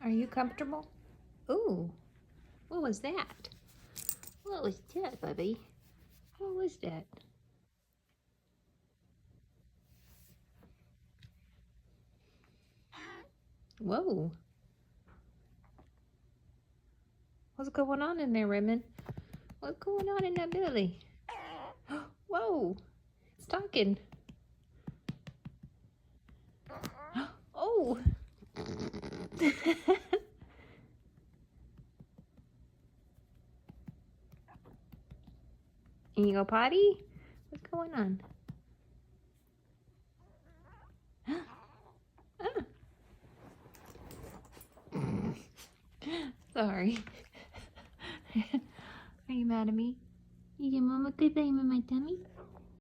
Are you comfortable? Ooh, what was that? What was that, Bubby? What was that? Whoa. What's going on in there, Redman? What's going on in that belly? Whoa, it's talking. Oh. Can you go potty? What's going on? Sorry. Are you mad at me? You give Mom a good name in my tummy?